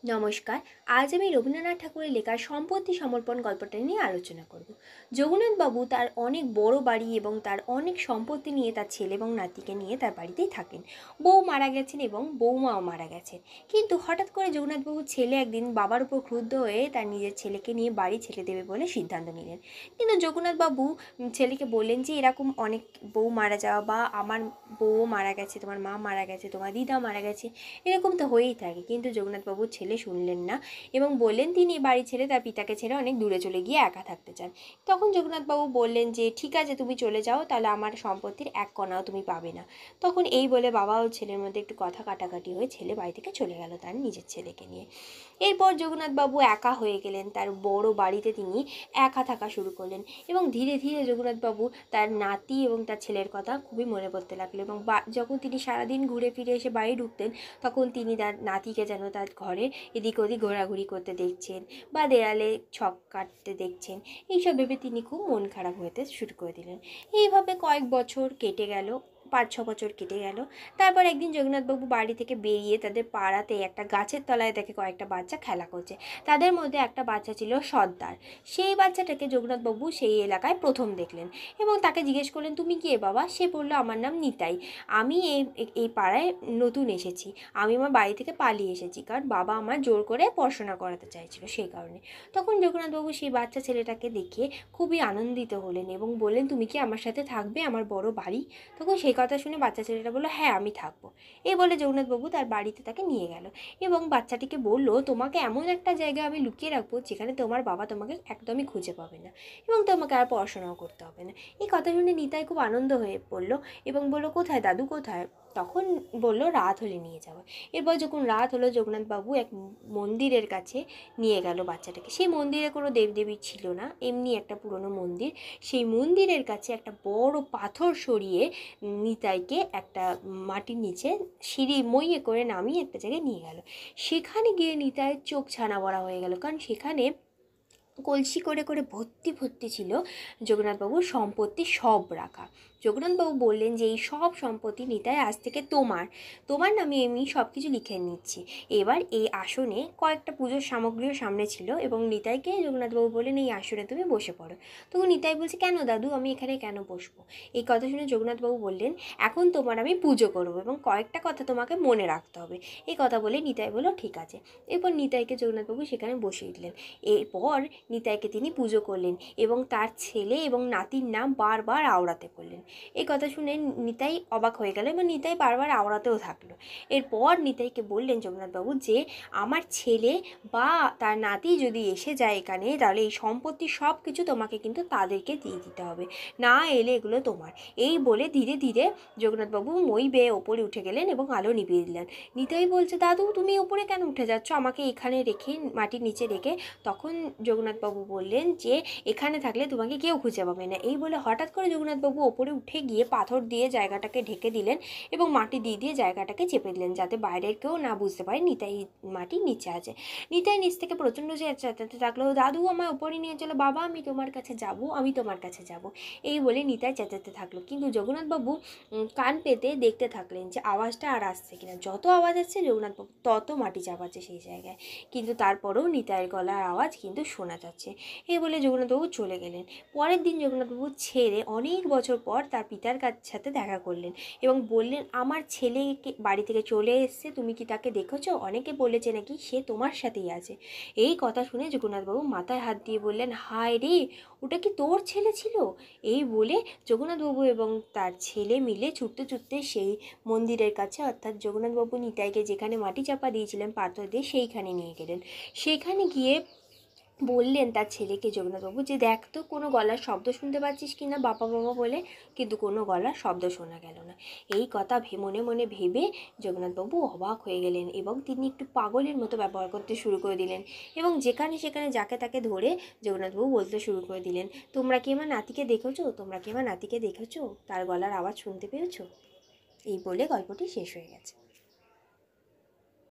নমস্কার। আজ আমি রবীন্দ্রনাথ ঠাকুরের লেখা সম্পত্তি সমর্পণ গল্পটা নিয়ে আলোচনা করব। জগন্নাথবাবু তার অনেক বড় বাড়ি এবং তার অনেক সম্পত্তি নিয়ে তার ছেলে এবং নাতিকে নিয়ে তার বাড়িতেই থাকেন। বউ মারা গেছেন এবং বৌমাও মারা গেছেন। কিন্তু হঠাৎ করে জগন্নাথবাবুর ছেলে একদিন বাবার উপর ক্রুদ্ধ হয়ে তার নিজের ছেলেকে নিয়ে বাড়ি ছেড়ে দেবে বলে সিদ্ধান্ত নিলেন। কিন্তু জগন্নাথবাবু ছেলেকে বললেন যে এরকম অনেক বউ মারা যাওয়া বা আমার বউও মারা গেছে, তোমার মা মারা গেছে, তোমার দিদা মারা গেছে, এরকম তো হয়েই থাকে। কিন্তু জগন্নাথবাবুর ছেলে শুনলেন না এবং বললেন তিনি বাড়ি ছেড়ে তার পিতাকে ছেড়ে অনেক দূরে চলে গিয়ে একা থাকতে চান। তখন জগন্নাথবাবু বললেন যে ঠিক আছে, তুমি চলে যাও, তাহলে আমার সম্পত্তির এক কণাও তুমি পাবে না। তখন এই বলে বাবা ও ছেলের মধ্যে একটু কথা কাটাকাটি হয়ে ছেলে বাড়ি থেকে চলে গেল তার নিজের ছেলেকে নিয়ে। এরপর জগন্নাথবাবু একা হয়ে গেলেন, তার বড় বাড়িতে তিনি একা থাকা শুরু করলেন এবং ধীরে ধীরে জগন্নাথবাবু তার নাতি এবং তার ছেলের কথা খুবই মনে পড়তে লাগলো এবং যখন তিনি সারাদিন ঘুরে ফিরে এসে বাড়ি ঢুকতেন তখন তিনি তার নাতিকে যেন তার ঘরে এদিক ওদিক ঘোরাঘুরি করতে দেখছেন বা দেয়ালে ছক কাটতে দেখছেন। এইসব ভেবে তিনি খুব মন খারাপ হতে শুরু করে দিলেন। এইভাবে কয়েক বছর কেটে গেল, 5-6 বছর কেটে গেল। তারপর একদিন জগন্নাথবাবু বাড়ি থেকে বেরিয়ে তাদের পাড়াতে একটা গাছের তলায় দেখে কয়েকটা বাচ্চা খেলা করছে। তাদের মধ্যে একটা বাচ্চা ছিল সর্দার। সেই বাচ্চাটাকে জগন্নাথবাবু সেই এলাকায় প্রথম দেখলেন এবং তাকে জিজ্ঞেস করলেন, তুমি কে বাবা? সে বলল, আমার নাম নিতাই, আমি এই পাড়ায় নতুন এসেছি, আমি আমার বাড়ি থেকে পালিয়ে এসেছি, কারণ বাবা আমার জোর করে পড়াশোনা করাতে চাইছিল সেই কারণে। তখন জগন্নাথবাবু সেই বাচ্চা ছেলেটাকে দেখে খুবই আনন্দিত হলেন এবং বললেন, তুমি কি আমার সাথে থাকবে আমার বড় বাড়ি? তখন সেই কথা শুনে বাচ্চা ছেলেটা বললো, হ্যাঁ আমি থাকবো। এই বলে জগন্নাথবাবু তার বাড়িতে তাকে নিয়ে গেল এবং বাচ্চাটিকে বলল, তোমাকে এমন একটা জায়গায় আমি লুকিয়ে রাখবো যেখানে তোমার বাবা তোমাকে একদমই খুঁজে পাবে না এবং তোমাকে আর পড়াশোনাও করতে হবে না। এই কথা শুনে নিতাই খুব আনন্দ হয়ে পড়লো এবং বলল, কোথায় দাদু কোথায়? তখন বলল, রাত হলে নিয়ে যাবো। এরপর যখন রাত হলো জগন্নাথবাবু এক মন্দিরের কাছে নিয়ে গেল বাচ্চাটাকে। সেই মন্দিরে কোনো দেবদেবী ছিল না, এমনি একটা পুরনো মন্দির। সেই মন্দিরের কাছে একটা বড় পাথর সরিয়ে নিতাইকে একটা মাটির নিচে সিঁড়ি মইয়ে করে নামিয়ে একটা জায়গায় নিয়ে গেল। সেখানে গিয়ে নিতাইয়ের চোখ ছানা বড়া হয়ে গেল, কারণ সেখানে কলসি করে করে ভর্তি ভর্তি ছিল জগন্নাথবাবুর সম্পত্তি সব রাখা। জগন্নাথবাবু বললেন যে এই সব সম্পত্তি নিতাই আজ থেকে তোমার, তোমার নামে আমি সব কিছু লিখে নিচ্ছি। এবার এই আসনে কয়েকটা পুজোর সামগ্রীও সামনে ছিল এবং নিতাইকে জগন্নাথবাবু বললেন, এই আসনে তুমি বসে পড়ো। তখন নিতাই বলছে, কেন দাদু, আমি এখানে কেন বসবো? এই কথা শুনে জগন্নাথবাবু বললেন, এখন তোমার আমি পুজো করবো এবং কয়েকটা কথা তোমাকে মনে রাখতে হবে। এই কথা বলে নিতাই বলল, ঠিক আছে। এরপর নিতাইকে জগন্নাথবাবু সেখানে বসিয়ে দিলেন। এরপর নিতাইকে তিনি পুজো করলেন এবং তার ছেলে এবং নাতির নাম বারবার আওড়াতে করলেন। এই কথা শুনে নিতাই অবাক হয়ে গেল এবং নিতাই বারবার আওড়াতেও থাকলো। এরপর নিতাইকে বললেন জগন্নাথবাবু যে আমার ছেলে বা তার নাতি যদি এসে যায় এখানে, তাহলে এই সম্পত্তি সব কিছু তোমাকে কিন্তু তাদেরকে দিয়ে দিতে হবে, না এলে এগুলো তোমার। এই বলে ধীরে ধীরে জগন্নাথবাবু মই বেয়ে ওপরে উঠে গেলেন এবং আলো নিভিয়ে দিলেন। নিতাই বলছে, দাদু তুমি ওপরে কেন উঠে যাচ্ছ, আমাকে এখানে রেখে মাটির নিচে রেখে? তখন জগন্নাথবাবু বললেন যে এখানে থাকলে তোমাকে কেউ খুঁজে পাবে না। এই বলে হঠাৎ করে জগন্নাথবাবু ওপরে উঠে গিয়ে পাথর দিয়ে জায়গাটাকে ঢেকে দিলেন এবং মাটি দিয়ে দিয়ে জায়গাটাকে চেপে দিলেন, যাতে বাইরের কেউ না বুঝতে পারে নিতাই মাটির নিচে আছে। নিতাই নিচ থেকে প্রচণ্ড চেঁচাতে থাকলো, দাদু আমায় ওপরে নিয়ে চলো, বাবা আমি তোমার কাছে যাব, আমি তোমার কাছে যাব। এই বলে নিতাই চেঁচাতে থাকলো, কিন্তু জগন্নাথবাবু কান পেতে দেখতে থাকলেন যে আওয়াজটা আর আসছে কিনা। যত আওয়াজ আসছে জগন্নাথবাবু তত মাটি চাপাচ্ছে সেই জায়গায়, কিন্তু তারপরেও নিতাইয়ের গলার আওয়াজ কিন্তু শোনা যাচ্ছে। এই বলে জগন্নাথবাবু চলে গেলেন। পরের দিন জগন্নাথবাবু ছেড়ে অনেক বছর পর তার পিতার সাথে দেখা করলেন এবং বললেন, আমার ছেলেকে বাড়ি থেকে চলে এসছে, তুমি কি তাকে দেখেছো? অনেকে বলেছে নাকি সে তোমার সাথেই আছে। এই কথা শুনে জগন্নাথবাবু মাথায় হাত দিয়ে বললেন, হায় রে, ওটা কি তোর ছেলে ছিল? এই বলে জগন্নাথবাবু এবং তার ছেলে মিলে ছুটতে ছুটতে সেই মন্দিরের কাছে, অর্থাৎ জগন্নাথবাবু নিতাইকে যেখানে মাটি চাপা দিয়েছিলেন পাথর দিয়ে, সেইখানে নিয়ে গেলেন। সেখানে গিয়ে বললেন তার ছেলেকে জগন্নাথবাবু যে দেখ তো কোনো গলার শব্দ শুনতে পাচ্ছিস কি না, বাবা বাবা বলে, কিন্তু কোনো গলার শব্দ শোনা গেল না। এই কথা মনে মনে ভেবে জগন্নাথবাবু অবাক হয়ে গেলেন এবং তিনি একটু পাগলের মতো ব্যবহার করতে শুরু করে দিলেন এবং যেখানে সেখানে যাকে তাকে ধরে জগন্নাথবাবু বলতে শুরু করে দিলেন, তোমরা কি আমার নাতিকে দেখেছো? তোমরা কি আমার নাতিকে দেখেছো? তার গলার আওয়াজ শুনতে পেয়েছো? এই বলে গল্পটি শেষ হয়ে গেছে।